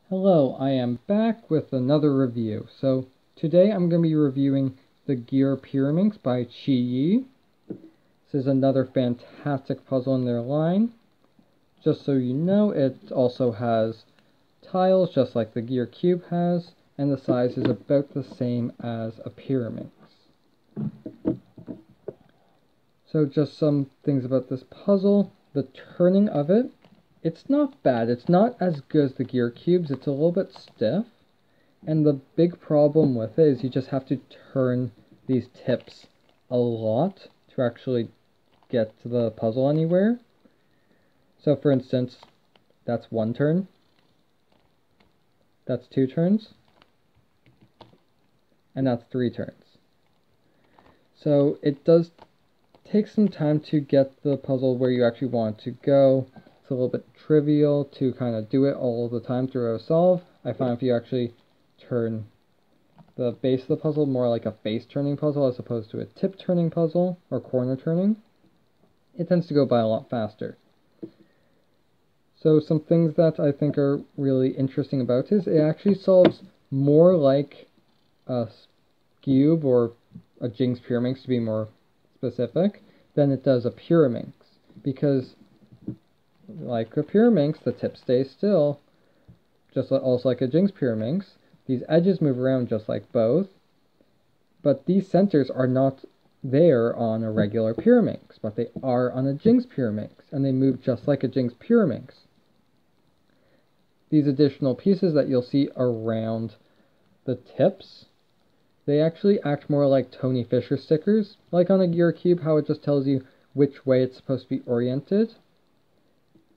Hello, I am back with another review. So today I'm going to be reviewing the gear Pyraminx by QiYi. This is another fantastic puzzle in their line. Just so you know, it also has tiles just like the gear cube has, and the size is about the same as a Pyraminx. So just some things about this puzzle. The turning of it, it's not bad. It's not as good as the gear cubes. It's a little bit stiff. And the big problem with it is you just have to turn these tips a lot to actually get to the puzzle anywhere. So for instance, that's one turn. That's two turns. And that's three turns. So it does take some time to get the puzzle where you actually want it to go. It's a little bit trivial to kind of do it all the time through a solve. I find if you actually turn the base of the puzzle more like a face turning puzzle as opposed to a tip turning puzzle or corner turning, it tends to go by a lot faster. So some things that I think are really interesting about it is it actually solves more like a cube or a Jing's Pyraminx to be more specific than it does a Pyraminx, because like a Pyraminx, the tip stays still, just also like a Jing's Pyraminx. These edges move around just like both, but these centers are not there on a regular Pyraminx, but they are on a Jing's Pyraminx, and they move just like a Jing's Pyraminx. These additional pieces that you'll see around the tips, they actually act more like Tony Fisher stickers, like on a gear cube, how it just tells you which way it's supposed to be oriented.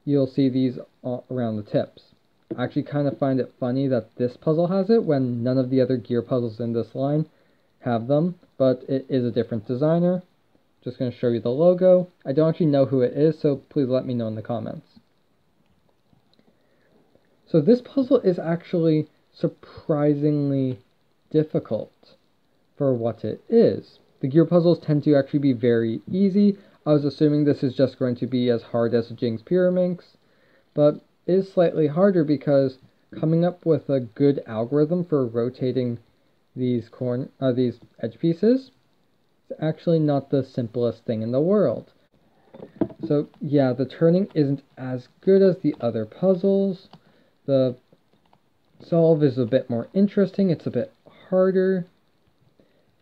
You'll see these around the tips. I actually kind of find it funny that this puzzle has it when none of the other gear puzzles in this line have them, but it is a different designer. Just going to show you the logo. I don't actually know who it is, so please let me know in the comments. So this puzzle is actually surprisingly difficult for what it is. The gear puzzles tend to actually be very easy. I was assuming this is just going to be as hard as a Jing's Pyraminx, but it is slightly harder because coming up with a good algorithm for rotating these edge pieces is actually not the simplest thing in the world. So yeah, the turning isn't as good as the other puzzles. The solve is a bit more interesting. It's a bit harder.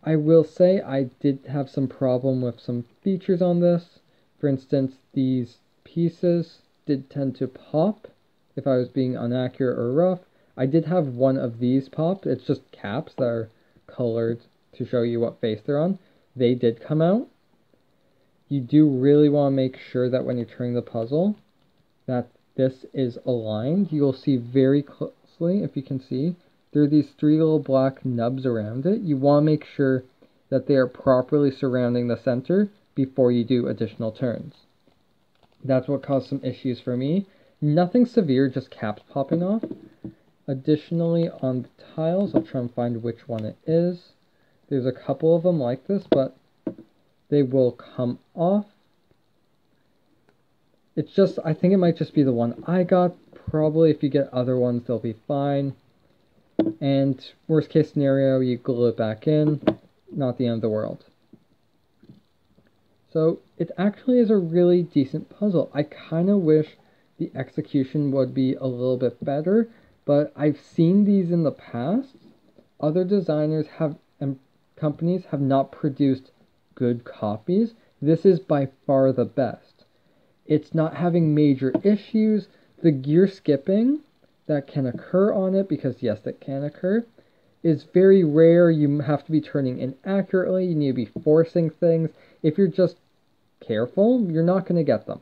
I will say I did have some problem with some features on this. For instance, these pieces did tend to pop if I was being inaccurate or rough. I did have one of these pop. It's just caps that are colored to show you what face they're on. They did come out. You do really want to make sure that when you're turning the puzzle that this is aligned. You'll see very closely, if you can see, there are these three little black nubs around it. You want to make sure that they are properly surrounding the center before you do additional turns. That's what caused some issues for me. Nothing severe, just caps popping off. Additionally, on the tiles, I'll try and find which one it is. There's a couple of them like this, but they will come off. It's just, I think it might just be the one I got. Probably if you get other ones, they'll be fine. And worst case scenario, you glue it back in. Not the end of the world. So it actually is a really decent puzzle. I kind of wish the execution would be a little bit better, but I've seen these in the past. Other designers and companies have not produced good copies. This is by far the best. It's not having major issues. The gear skipping that can occur on it, because yes, that can occur, is very rare. You have to be turning inaccurately. You need to be forcing things. If you're just careful, you're not going to get them.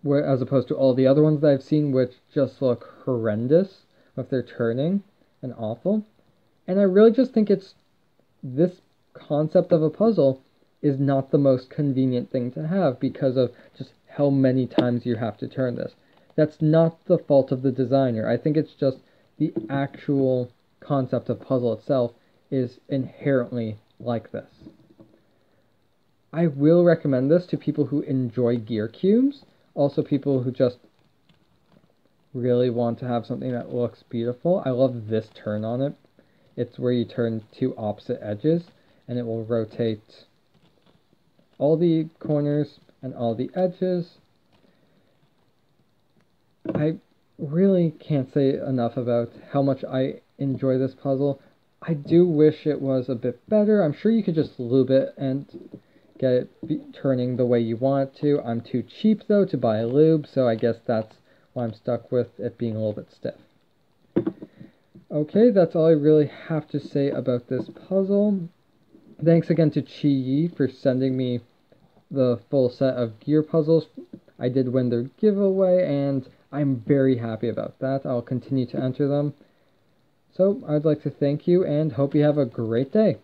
As opposed to all the other ones that I've seen, which just look horrendous if they're turning and awful. And I really just think this concept of a puzzle is not the most convenient thing to have because of just how many times you have to turn this. That's not the fault of the designer. I think it's just the actual concept of puzzle itself is inherently like this. I will recommend this to people who enjoy gear cubes, also people who just really want to have something that looks beautiful, I love this turn on it. It's where you turn two opposite edges, and it will rotate all the corners and all the edges. I really can't say enough about how much I enjoy this puzzle. I do wish it was a bit better. I'm sure you could just lube it and get it turning the way you want it to. I'm too cheap though to buy a lube, so I guess that's why I'm stuck with it being a little bit stiff. Okay, that's all I really have to say about this puzzle. Thanks again to QiYi for sending me the full set of gear puzzles. I did win their giveaway, and I'm very happy about that. I'll continue to enter them. So I'd like to thank you and hope you have a great day.